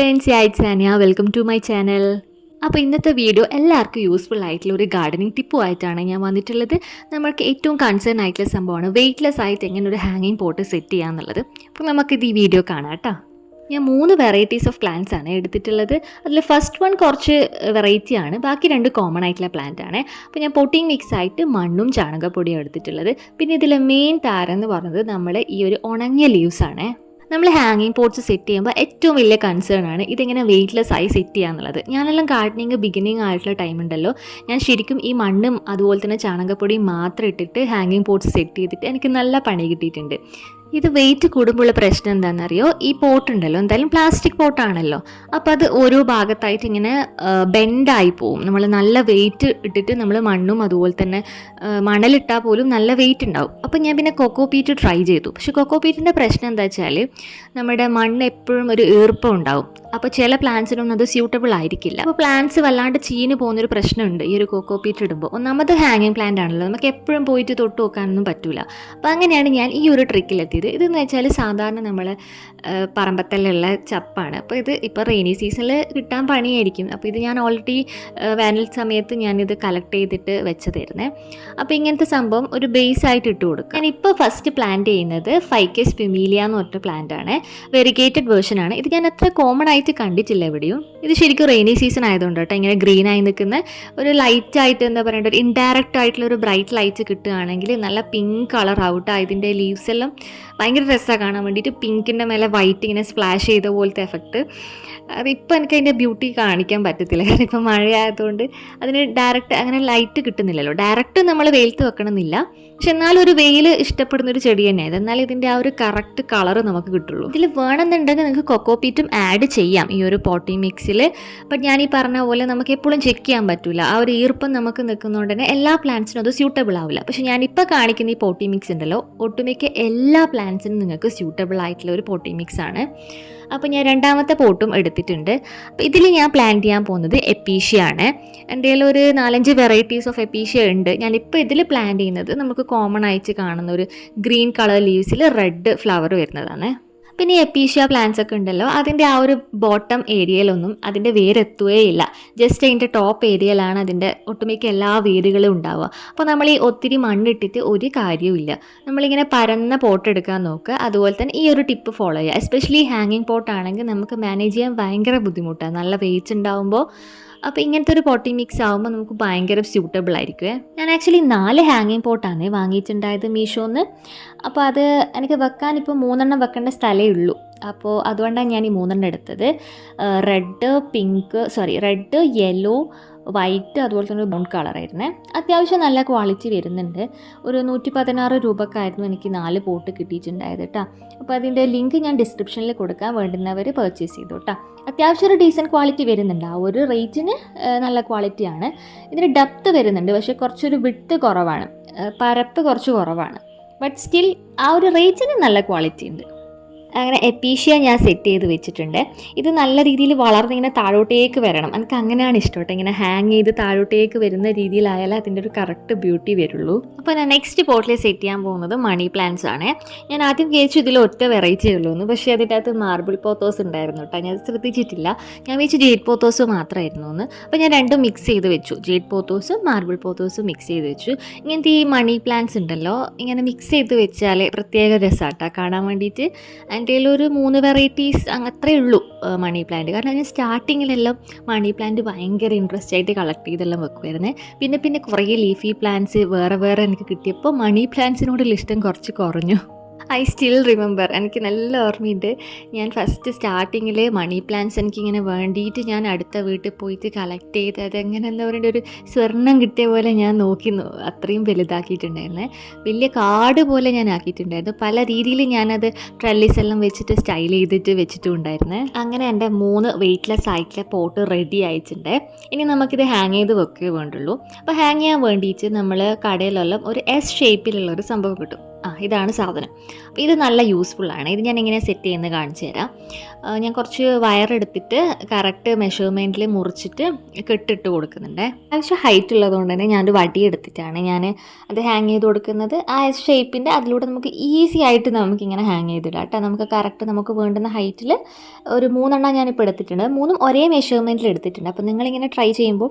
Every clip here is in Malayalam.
Friends, it's Aniya. Welcome to my channel. അപ്പോൾ ഇന്നത്തെ വീഡിയോ എല്ലാവർക്കും യൂസ്ഫുൾ ആയിട്ടുള്ള ഒരു ഗാർഡനിങ് ടിപ്പുമായിട്ടാണ് ഞാൻ വന്നിട്ടുള്ളത്. നമ്മൾക്ക് ഏറ്റവും കൺസേൺ ആയിട്ടുള്ള സംഭവമാണ് വെയ്റ്റ്ലെസ് ആയിട്ട് എങ്ങനെ ഒരു ഹാങ്ങിങ് പോട്ട് സെറ്റ് ചെയ്യാന്നുള്ളത്. അപ്പോൾ നമുക്കിത് ഈ വീഡിയോ കാണാം കേട്ടോ. ഞാൻ 3 വെറൈറ്റീസ് ഓഫ് പ്ലാന്റ്സ് ആണ് എടുത്തിട്ടുള്ളത്. അതിൽ ഫസ്റ്റ് വൺ കുറച്ച് വെറൈറ്റി ആണ്, ബാക്കി 2 കോമൺ ആയിട്ടുള്ള പ്ലാന്റ് ആണ്. അപ്പോൾ ഞാൻ പൊട്ടിങ് മിക്സ് ആയിട്ട് മണ്ണും ചാണകപ്പൊടിയും എടുത്തിട്ടുള്ളത്. പിന്നെ ഇതിലെ മെയിൻ താരം എന്ന് പറയുന്നത് നമ്മൾ ഈ ഒരു ഉണങ്ങിയ ലീവ്സ് ആണ്. നമ്മൾ ഹാങ്ങിങ് പോട്ട്സ് സെറ്റ് ചെയ്യുമ്പോൾ ഏറ്റവും വലിയ കൺസേൺ ആണ് ഇതെങ്ങനെ വെയ്റ്റ്ലെസ് ആയി സെറ്റ് ചെയ്യാന്നുള്ളത്. ഞാനെല്ലാം ഗാർഡനിങ് ബിഗിനിങ് ആയിട്ടുള്ള ടൈം ഉണ്ടല്ലോ, ഞാൻ ശരിക്കും ഈ മണ്ണും അതുപോലെ തന്നെ ചാണകപ്പൊടിയും മാത്രം ഇട്ടിട്ട് ഹാങ്ങിങ് പോട്ട്സ് സെറ്റ് ചെയ്തിട്ട് എനിക്ക് നല്ല പണി കിട്ടിയിട്ടുണ്ട്. ഇത് വെയിറ്റ് കൂടുമ്പോഴുള്ള പ്രശ്നം എന്താണെന്നറിയോ, ഈ പോട്ട് ഉണ്ടല്ലോ, എന്തായാലും പ്ലാസ്റ്റിക് പോട്ടാണല്ലോ, അപ്പോൾ അത് ഓരോ ഭാഗത്തായിട്ട് ഇങ്ങനെ ബെൻഡായി പോവും. നമ്മൾ നല്ല വെയിറ്റ് ഇട്ടിട്ട് നമ്മൾ മണ്ണും അതുപോലെ തന്നെ മണലിട്ടാൽ പോലും നല്ല വെയിറ്റ് ഉണ്ടാവും. അപ്പോൾ ഞാൻ പിന്നെ കൊക്കോ പീറ്റ് ട്രൈ ചെയ്തു. പക്ഷേ കൊക്കോ പീറ്റിൻ്റെ പ്രശ്നം എന്താ വെച്ചാൽ നമ്മുടെ മണ്ണ് എപ്പോഴും ഒരു ഈർപ്പം ഉണ്ടാവും. അപ്പോൾ ചില പ്ലാന്റ്സിനൊന്നും അത് സ്യൂട്ടബിൾ ആയിരിക്കില്ല. അപ്പോൾ പ്ലാന്റ്സ് വല്ലാണ്ട് ചീഞ്ഞ് പോകുന്നൊരു പ്രശ്നമുണ്ട് ഈ ഒരു കൊക്കോ പീറ്റ് ഇടുമ്പോൾ. ഒന്നാമത് ഹാങ്ങിങ് പ്ലാന്റ് ആണല്ലോ, നമുക്ക് എപ്പോഴും പോയിട്ട് തൊട്ട് നോക്കാനൊന്നും പറ്റില്ല. അപ്പോൾ അങ്ങനെയാണ് ഞാൻ ഈ ഒരു ട്രിക്കിലെത്തിയത്. ഇതെന്ന് വെച്ചാൽ സാധാരണ നമ്മൾ പറമ്പത്തലുള്ള ചപ്പാണ്. അപ്പോൾ ഇത് ഇപ്പോൾ റെയിനി സീസണിൽ കിട്ടാൻ പണിയായിരിക്കും. അപ്പോൾ ഇത് ഞാൻ ഓൾറെഡി വേനൽ സമയത്ത് ഞാനിത് കളക്ട് ചെയ്തിട്ട് വെച്ചതായിരുന്നേ. അപ്പോൾ ഇങ്ങനത്തെ സംഭവം ഒരു ബേസ് ആയിട്ട് ഇട്ട് കൊടുക്കുക. ഞാനിപ്പോൾ ഫസ്റ്റ് പ്ലാന്റ് ചെയ്യുന്നത് ഫൈക്കസ് പിമീലിയ എന്ന് പറഞ്ഞ പ്ലാന്റ് ആണ്. വെരിഗേറ്റഡ് വേർഷൻ ആണ്. ഇത് ഞാൻ അത്ര കോമൺ ആയിട്ട് കണ്ടിട്ടില്ല എവിടെയും. ഇത് ശരിക്കും റെയിനി സീസൺ ആയതുകൊണ്ട് കേട്ടോ ഇങ്ങനെ ഗ്രീൻ ആയി നിൽക്കുന്ന ഒരു ലൈറ്റ് ആയിട്ട് എന്താ പറയേണ്ടത്, ഒരു ഇൻഡയറക്റ്റ് ആയിട്ടുള്ള ഒരു ബ്രൈറ്റ് ലൈറ്റ് കിട്ടുകയാണെങ്കിൽ നല്ല പിങ്ക് കളർ ഔട്ട് ഇതിൻ്റെ ലീവ്സ് എല്ലാം ഭയങ്കര രസമാണ് കാണാൻ വേണ്ടിയിട്ട്. പിങ്കിൻ്റെ മേലെ വൈറ്റ് ഇങ്ങനെ സ്പ്ലാഷ് ചെയ്ത പോലത്തെ എഫക്റ്റ്. അതിപ്പോൾ എനിക്ക് അതിൻ്റെ ബ്യൂട്ടി കാണിക്കാൻ പറ്റത്തില്ല, കാരണം ഇപ്പോൾ മഴയായതുകൊണ്ട് അതിന് ഡയറക്റ്റ് അങ്ങനെ ലൈറ്റ് കിട്ടുന്നില്ലല്ലോ. ഡയറക്റ്റ് നമ്മൾ വെയിലത്ത് വെക്കണമെന്നില്ല, പക്ഷെ എന്നാലും ഒരു വെയിൽ ഇഷ്ടപ്പെടുന്ന ഒരു ചെടി തന്നെയാണ്. എന്നാൽ ഇതിൻ്റെ ആ ഒരു കറക്റ്റ് കളറ് നമുക്ക് കിട്ടുള്ളൂ. ഇതിൽ വേണമെന്നുണ്ടെങ്കിൽ നിങ്ങൾക്ക് കൊക്കോ പീറ്റും ആഡ് ചെയ്യാം ഈ ഒരു പോട്ടി മിക്സിൽ. ബട്ട് ഞാൻ ഈ പറഞ്ഞ പോലെ നമുക്ക് എപ്പോഴും ചെക്ക് ചെയ്യാൻ പറ്റില്ല. ആ ഒരു ഈർപ്പം നമുക്ക് നിൽക്കുന്നതുകൊണ്ട് തന്നെ എല്ലാ പ്ലാന്റ്സിനും അത് സ്യൂട്ടബിൾ ആവില്ല. പക്ഷെ ഞാനിപ്പോൾ കാണിക്കുന്ന ഈ പോട്ടി മിക്സ് ഉണ്ടല്ലോ, ഒട്ടുമിക്ക എല്ലാ പ്ലാന്റ്സിനും നിങ്ങൾക്ക് സ്യൂട്ടബിൾ ആയിട്ടുള്ള ഒരു പോട്ടി മിക്സ് ആണ്. അപ്പോൾ ഞാൻ രണ്ടാമത്തെ പോട്ടും എടുത്തിട്ടുണ്ട്. അപ്പോൾ ഇതിൽ ഞാൻ പ്ലാന്റ് ചെയ്യാൻ പോകുന്നത് എപ്പീഷ്യ ആണ്. എൻ്റെ കയ്യിൽ ഒരു 4-5 വെറൈറ്റീസ് ഓഫ് എപ്പീഷ്യ ഉണ്ട്. ഞാനിപ്പോൾ ഇതിൽ പ്ലാന്റ് ചെയ്യുന്നത് നമുക്ക് കോമൺ ആയിട്ട് കാണുന്ന ഒരു ഗ്രീൻ കളർ ലീവ്സിൽ റെഡ് ഫ്ലവർ വരുന്നതാണ്. പിന്നെ എപ്പീഷ്യ പ്ലാന്റ്സ് ഒക്കെ ഉണ്ടല്ലോ, അതിൻ്റെ ആ ഒരു ബോട്ടം ഏരിയയിലൊന്നും അതിൻ്റെ വേരെത്തുകയില്ല. ജസ്റ്റ് അതിൻ്റെ ടോപ്പ് ഏരിയയിലാണ് അതിൻ്റെ ഒട്ടുമിക്ക എല്ലാ വേരുകളും ഉണ്ടാവുക. അപ്പോൾ നമ്മൾ ഈ ഒത്തിരി മണ്ണിട്ടിട്ട് ഒരു കാര്യവുമില്ല. നമ്മളിങ്ങനെ പരന്ന പോട്ട് എടുക്കാൻ നോക്കുക. അതുപോലെ തന്നെ ഈ ഒരു ടിപ്പ് ഫോളോ ചെയ്യുക. എസ്പെഷ്യലി ഹാങ്ങിങ് പോട്ടാണെങ്കിൽ നമുക്ക് മാനേജ് ചെയ്യാൻ ഭയങ്കര ബുദ്ധിമുട്ടാണ്, നല്ല വെയിറ്റ് ഉണ്ടാകുമ്പോൾ. അപ്പോൾ ഇങ്ങനത്തെ ഒരു പോട്ടി മിക്സ് ആകുമ്പോൾ നമുക്ക് ഭയങ്കര സ്യൂട്ടബിൾ ആയിരിക്കുമേ. ഞാൻ ആക്ച്വലി 4 ഹാങ്ങിങ് പോട്ടാണ് വാങ്ങിയിട്ടുണ്ടായത് മീഷോന്ന്. അപ്പോൾ അത് എനിക്ക് വെക്കാൻ ഇപ്പോൾ 3 വെക്കേണ്ട സ്ഥലമേ ഉള്ളൂ. അപ്പോൾ അതുകൊണ്ടാണ് ഞാൻ ഈ 3 എടുത്തത്. റെഡ്, യെല്ലോ, വൈറ്റ്, അതുപോലെ തന്നെ ബ്രൗൺ കളറായിരുന്നേ. അത്യാവശ്യം നല്ല ക്വാളിറ്റി വരുന്നുണ്ട്. ഒരു 116 രൂപക്കായിരുന്നു എനിക്ക് 4 പോട്ട് കിട്ടിയിട്ടുണ്ടായത് കേട്ടോ. അപ്പോൾ അതിൻ്റെ ലിങ്ക് ഞാൻ ഡിസ്ക്രിപ്ഷനിൽ കൊടുക്കാൻ, വേണ്ടുന്നവർ പർച്ചേസ് ചെയ്തു കേട്ടോ. അത്യാവശ്യം ഒരു ഡീസൻറ്റ് ക്വാളിറ്റി വരുന്നുണ്ട്. ആ ഒരു റേറ്റിന് നല്ല ക്വാളിറ്റിയാണ്. ഇതിന് ഡെപ്ത് വരുന്നുണ്ട്, പക്ഷേ കുറച്ചൊരു വിഡ്ത്ത് കുറവാണ്, പരപ്പ് കുറച്ച് കുറവാണ്. ബട്ട് സ്റ്റിൽ ആ ഒരു റേറ്റിന് നല്ല ക്വാളിറ്റി ഉണ്ട്. അങ്ങനെ എപ്പീഷ്യ ഞാൻ സെറ്റ് ചെയ്ത് വെച്ചിട്ടുണ്ട്. ഇത് നല്ല രീതിയിൽ വളർന്നിങ്ങനെ താഴോട്ടേക്ക് വരണം. എനിക്ക് അങ്ങനെയാണ് ഇഷ്ടം കേട്ടോ. ഇങ്ങനെ ഹാങ് ചെയ്ത് താഴോട്ടേക്ക് വരുന്ന രീതിയിലായാലും അതിൻ്റെ ഒരു കറക്റ്റ് ബ്യൂട്ടി വരുള്ളൂ. അപ്പോൾ ഞാൻ നെക്സ്റ്റ് പോട്ടിൽ സെറ്റ് ചെയ്യാൻ പോകുന്നത് മണി പ്ലാന്റ്സ് ആണ്. ഞാൻ ആദ്യം വിചാരിച്ചു ഇതിൽ ഒറ്റ വെറൈറ്റി ഉള്ളൂ എന്ന്, പക്ഷേ അതിൻ്റെ അകത്ത് മാർബിൾ പോത്തോസ് ഉണ്ടായിരുന്നു കേട്ടോ. ഞാൻ ശ്രദ്ധിച്ചിട്ടില്ല, ഞാൻ വെച്ച് ജേഡ് പോത്തോസ് മാത്രമായിരുന്നു എന്ന്. അപ്പോൾ ഞാൻ രണ്ടും മിക്സ് ചെയ്ത് വെച്ചു, ജേഡ് പോത്തോസും മാർബിൾ പോത്തോസും മിക്സ് ചെയ്ത് വെച്ചു. ഇങ്ങനത്തെ ഈ മണി പ്ലാന്റ്സ് ഉണ്ടല്ലോ, ഇങ്ങനെ മിക്സ് ചെയ്ത് വെച്ചാൽ പ്രത്യേക രസമാട്ടോ കാണാൻ വേണ്ടിയിട്ട്. എൻ്റെ ഒരു 3 വെറൈറ്റീസ് അത്രയേ ഉള്ളൂ മണി പ്ലാന്റ്. കാരണം ഞാൻ സ്റ്റാർട്ടിങ്ങിലെല്ലാം മണി പ്ലാന്റ് ഭയങ്കര ഇൻട്രസ്റ്റ് ആയിട്ട് കളക്ട് ചെയ്തെല്ലാം വെക്കുമായിരുന്നേ. പിന്നെ കുറേ ലീഫി പ്ലാന്റ്സ് വേറെ എനിക്ക് കിട്ടിയപ്പോൾ മണി പ്ലാന്റ്സിനോടുള്ള ഇഷ്ടം കുറച്ച് കുറഞ്ഞു. ഐ സ്റ്റിൽ റിമെമ്പർ, എനിക്ക് നല്ല ഓർമ്മയുണ്ട്. ഞാൻ ഫസ്റ്റ് സ്റ്റാർട്ടിങ്ങിൽ മണി പ്ലാന്റ്സ് എനിക്കിങ്ങനെ വേണ്ടിയിട്ട് ഞാൻ അടുത്ത വീട്ടിൽ പോയിട്ട് കളക്ട് ചെയ്ത് അതെങ്ങനെ എന്താ പറയുക, ഒരു സ്വർണം കിട്ടിയ പോലെ ഞാൻ നോക്കി അത്രയും വലുതാക്കിയിട്ടുണ്ടായിരുന്നേ. വലിയ കാട് പോലെ ഞാൻ ആക്കിയിട്ടുണ്ടായിരുന്നു. പല രീതിയിൽ ഞാനത് ട്രെല്ലിസ് എല്ലാം വെച്ചിട്ട് സ്റ്റൈൽ ചെയ്തിട്ട് വെച്ചിട്ടുണ്ടായിരുന്നേ. അങ്ങനെ എൻ്റെ 3 വെയ്റ്റ്ലെസ് ആയിട്ടുള്ള പോട്ട് റെഡി ആയിട്ടുണ്ട്. ഇനി നമുക്കിത് ഹാങ് ചെയ്ത് വെക്കുകയേ വേണ്ടുള്ളൂ. അപ്പോൾ ഹാങ് ചെയ്യാൻ വേണ്ടിയിട്ട് നമ്മൾ കടയിലെല്ലാം ഒരു S ഷേപ്പിലുള്ളൊരു സംഭവം കിട്ടും. ഇതാണ് സാധനം. അപ്പോൾ ഇത് നല്ല യൂസ്ഫുള്ളാണ്. ഇത് ഞാൻ എങ്ങനെ സെറ്റ് ചെയ്യുന്നത് കാണിച്ചു തരാം. ഞാൻ കുറച്ച് വയറെടുത്തിട്ട് കറക്റ്റ് മെഷർമെൻറ്റിൽ മുറിച്ചിട്ട് കെട്ടിട്ട് കൊടുക്കുന്നുണ്ട്. ആവശ്യം ഹൈറ്റ് ഉള്ളതുകൊണ്ട് തന്നെ ഞാനൊരു വടി എടുത്തിട്ടാണ് ഞാൻ അത് ഹാങ് ചെയ്ത് കൊടുക്കുന്നത്. ആ ഷേപ്പിൻ്റെ അതിലൂടെ നമുക്ക് ഈസി ആയിട്ട് നമുക്കിങ്ങനെ ഹാങ് ചെയ്തിടാം കേട്ടോ. നമുക്ക് കറക്റ്റ് നമുക്ക് വേണ്ടുന്ന ഹൈറ്റിൽ ഒരു 3 എണ്ണം ഞാനിപ്പോൾ എടുത്തിട്ടുണ്ട്. 3ഉം ഒരേ മെഷർമെൻറ്റിൽ എടുത്തിട്ടുണ്ട്. അപ്പോൾ നിങ്ങളിങ്ങനെ ട്രൈ ചെയ്യുമ്പോൾ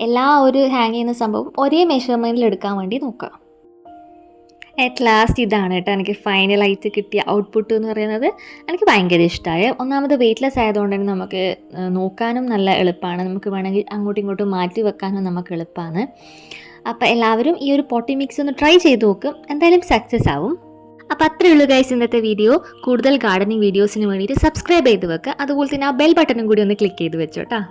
എല്ലാ ഒരു ഹാങ് ചെയ്യുന്ന സംഭവം ഒരേ മെഷർമെൻറ്റിൽ എടുക്കാൻ വേണ്ടി നോക്കുക. അറ്റ് ലാസ്റ്റ് ഇതാണ് കേട്ടോ എനിക്ക് ഫൈനലായിട്ട് കിട്ടിയ ഔട്ട്പുട്ട് എന്ന് പറയുന്നത്. എനിക്ക് ഭയങ്കര ഇഷ്ടമായ. ഒന്നാമത് വെയ്റ്റ്ലെസ് ആയതുകൊണ്ട് തന്നെ നമുക്ക് നോക്കാനും നല്ല എളുപ്പമാണ്. നമുക്ക് വേണമെങ്കിൽ അങ്ങോട്ടും ഇങ്ങോട്ടും മാറ്റി വെക്കാനും നമുക്ക് എളുപ്പമാണ്. അപ്പോൾ എല്ലാവരും ഈ ഒരു പോട്ടി മിക്സ് ഒന്ന് ട്രൈ ചെയ്ത് നോക്കും, എന്തായാലും സക്സസ് ആവും. അപ്പോൾ അത്രയേ ഉള്ളൂ ഗൈസ് ഇന്നത്തെ വീഡിയോ. കൂടുതൽ ഗാർഡനിങ് വീഡിയോസിന് വേണ്ടിയിട്ട് സബ്സ്ക്രൈബ് ചെയ്ത് വെക്കുക. അതുപോലെ തന്നെ ആ ബെൽ ബട്ടണും കൂടി ഒന്ന് ക്ലിക്ക് ചെയ്ത് വെച്ചോട്ടാ.